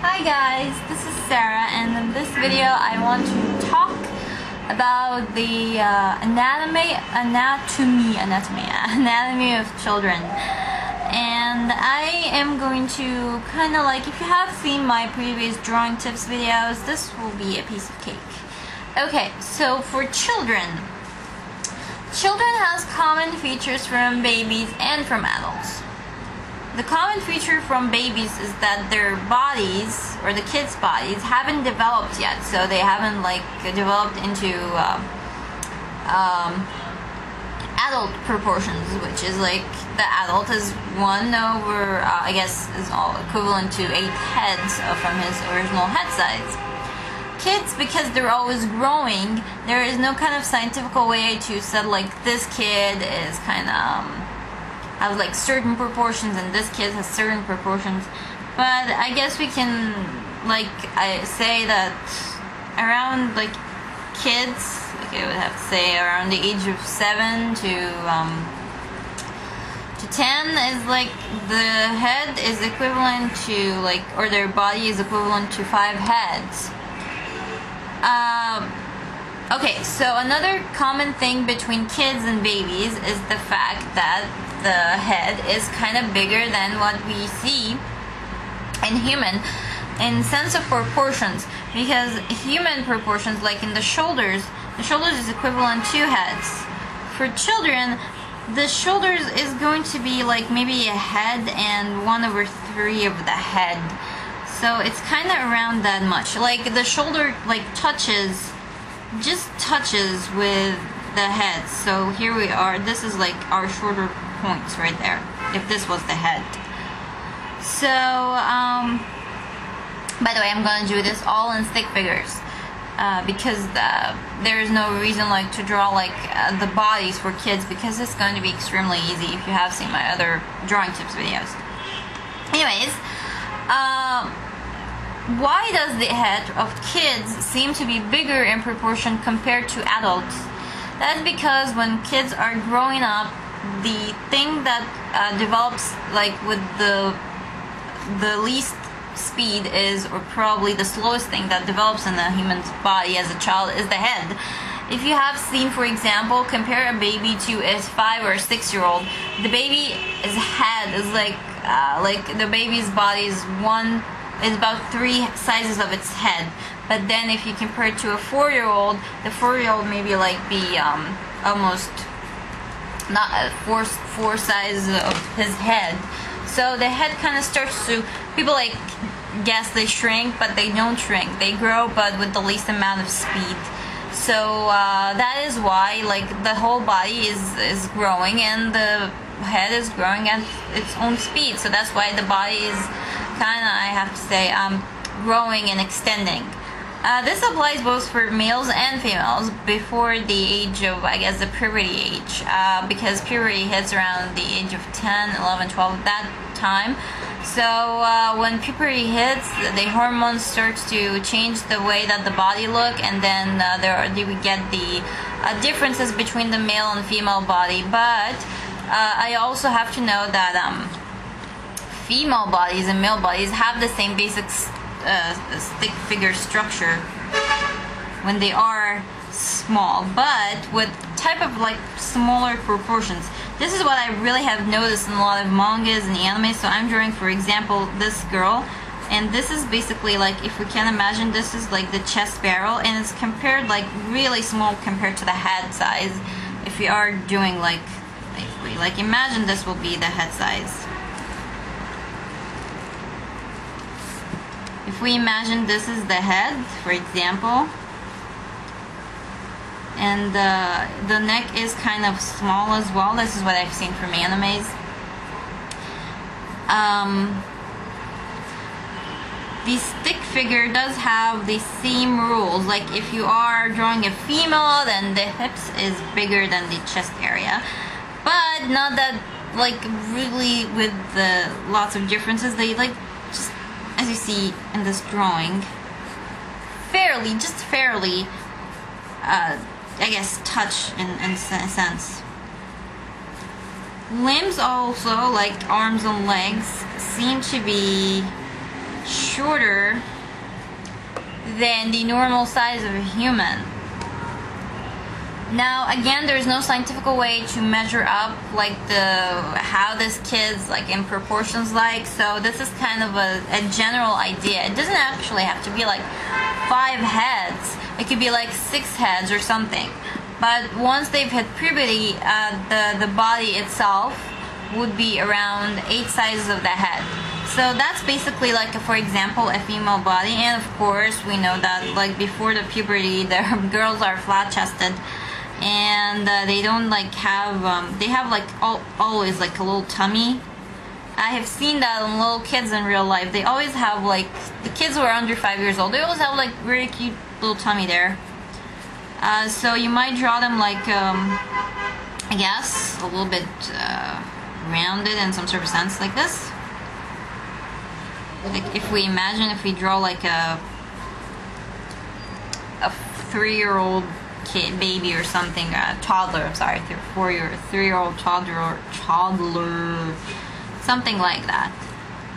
Hi guys, this is Sarah, and in this video I want to talk about the anatomy of children. And I am going to kind of like, if you have seen my previous drawing tips videos, this will be a piece of cake. Okay, so for children has common features from babies and from adults. The common feature from babies is that their bodies, or the kids' bodies, haven't developed yet. So they haven't like developed into adult proportions, which is like the adult is 1 over, I guess, is all equivalent to 8 heads from his original head size. Kids, because they're always growing, there is no kind of scientific way to say like this kid is kind of have like certain proportions and this kid has certain proportions. But I guess we can like say that around like kids, like I would have to say around the age of 7 to 10 is like the head is equivalent to like, or their body is equivalent to 5 heads. Okay, so another common thing between kids and babies is the fact that the head is kind of bigger than what we see in human in sense of proportions, because human proportions, like in the shoulders is equivalent to heads. For children, the shoulders is going to be like maybe a head and 1 over 3 of the head. So it's kind of around that much. Like the shoulder like just touches with the head. So here we are. This is like our shoulder points right there, if this was the head. So by the way, I'm gonna do this all in stick figures because there is no reason like to draw like the bodies for kids, because it's going to be extremely easy if you have seen my other drawing tips videos. Anyways, why does the head of kids seem to be bigger in proportion compared to adults? That's because when kids are growing up, the thing that develops like with the least speed is, or probably the slowest thing that develops in a human's body as a child, is the head. If you have seen, for example, compare a baby to a 5 or 6 year old, the baby's head is like the baby's body is about 3 sizes of its head. But then if you compare it to a 4-year-old, the 4-year-old maybe like be almost not a four size of his head. So the head kind of starts to, people like guess they shrink, but they don't shrink. They grow, but with the least amount of speed. So that is why like the whole body is growing and the head is growing at its own speed. So that's why the body is kind of, I have to say, growing and extending. This applies both for males and females before the age of, I guess, the puberty age, because puberty hits around the age of 10, 11, 12 at that time. So when puberty hits, the hormones starts to change the way that the body look, and then we get the differences between the male and female body. But I also have to know that female bodies and male bodies have the same basic stick figure structure when they are small, but with type of like smaller proportions. This is what I really have noticed in a lot of mangas and anime. So I'm drawing, for example, this girl, and this is basically like, if we can imagine, this is like the chest barrel, and it's compared like really small compared to the head size. If we are doing like imagine this will be the head size. If we imagine this is the head, for example, and the neck is kind of small as well. This is what I've seen from animes. The stick figure does have the same rules. Like if you are drawing a female, then the hips is bigger than the chest area, but not that like really with the lots of differences. They like, just as you see in this drawing, fairly, I guess, touch in a sense. Limbs also, like arms and legs, seem to be shorter than the normal size of a human. Now again, there's no scientific way to measure up like how this kid's like in proportions like, so this is kind of a general idea. It doesn't actually have to be like 5 heads, it could be like 6 heads or something, but once they've hit puberty, the body itself would be around 8 sizes of the head. So that's basically like, for example, a female body. And of course we know that like before the puberty, the girls are flat chested, and they don't like have they have like always like a little tummy. I have seen that in little kids in real life. They always have like, the kids who are under 5 years old, they always have like really cute little tummy there. So you might draw them like I guess a little bit rounded in some sort of sense, like this. Like if we imagine, if we draw like a 3-year-old kid, baby or something, toddler, I'm sorry, 3-year-old toddler, something like that.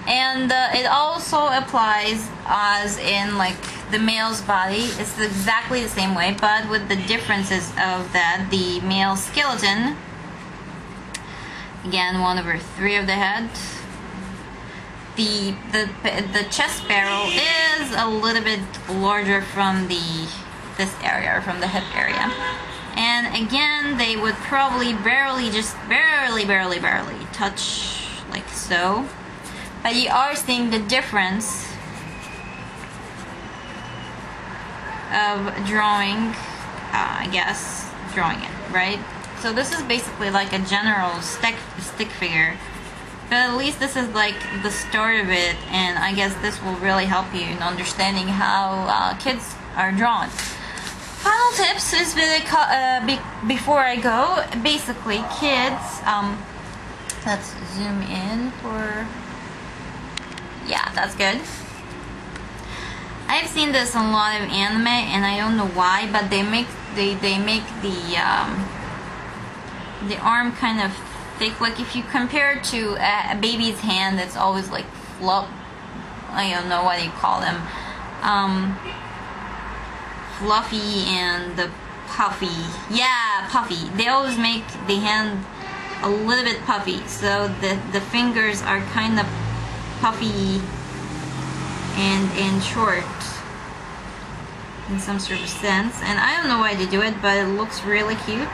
And it also applies as in like the male's body. It's exactly the same way, but with the differences of that the male skeleton, again 1/3 of the head. The chest barrel is a little bit larger from this area, or from the hip area, and again they would probably barely touch like so, but you are seeing the difference of drawing, I guess, drawing it, right? So this is basically like a general stick figure. But at least this is like the start of it, and I guess this will really help you in understanding how kids are drawn. Final tips is before I go. Basically, kids. Let's zoom in for. Yeah, that's good. I've seen this in a lot of anime, and I don't know why, but they make the arm kind of thick. Like if you compare it to a baby's hand, it's always like I don't know what you call them, fluffy and puffy. Yeah, puffy. They always make the hand a little bit puffy, so the fingers are kind of puffy and short in some sort of sense. And I don't know why they do it, but it looks really cute.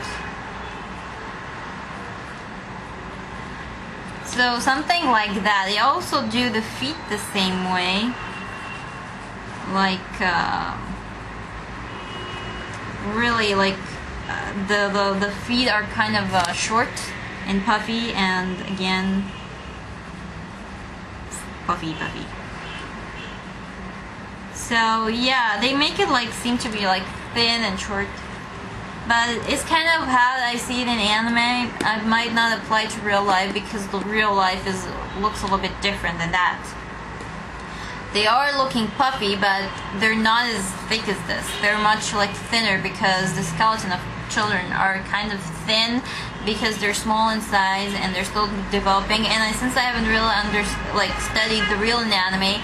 So something like that. They also do the feet the same way, like really like the feet are kind of short and puffy, and again puffy. So yeah, they make it like seem to be like thin and short, but it's kind of how I see it in anime. It might not apply to real life because the real life looks a little bit different than that. They are looking puffy, but they're not as thick as this. They're much like thinner because the skeleton of children are kind of thin because they're small in size and they're still developing. And since I haven't really studied the real anatomy,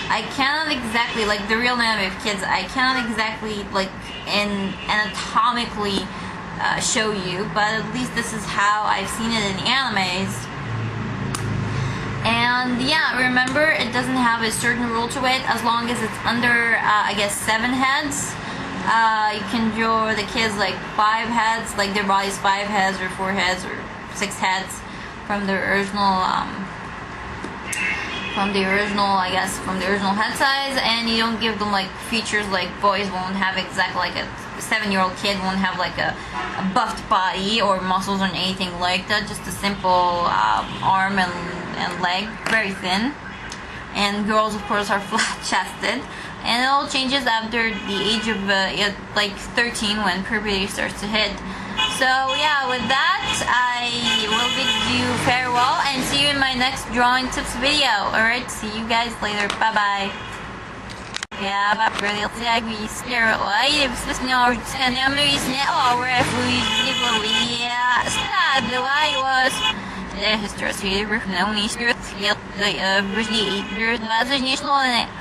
I cannot exactly, like the real anatomy of kids, I cannot exactly like anatomically show you, but at least this is how I've seen it in animes. And yeah, remember, it doesn't have a certain rule to it. As long as it's under I guess 7 heads, you can draw the kids like 5 heads, like their body's 5 heads or 4 heads or 6 heads from the original I guess from the original head size. And you don't give them like features, like boys won't have exactly like a 7-year-old kid won't have like a buffed body or muscles or anything like that. Just a simple arm and leg, very thin. And girls of course are flat chested. And it all changes after the age of like 13, when puberty starts to hit. So yeah, with that, I will bid you farewell and see you in my next drawing tips video. Alright, see you guys later. Bye bye. Yeah, but really, we stare at life. This no, and I'm now refugees. Yeah, sad. The way was. The history, no, Brasileiro, brasileiro,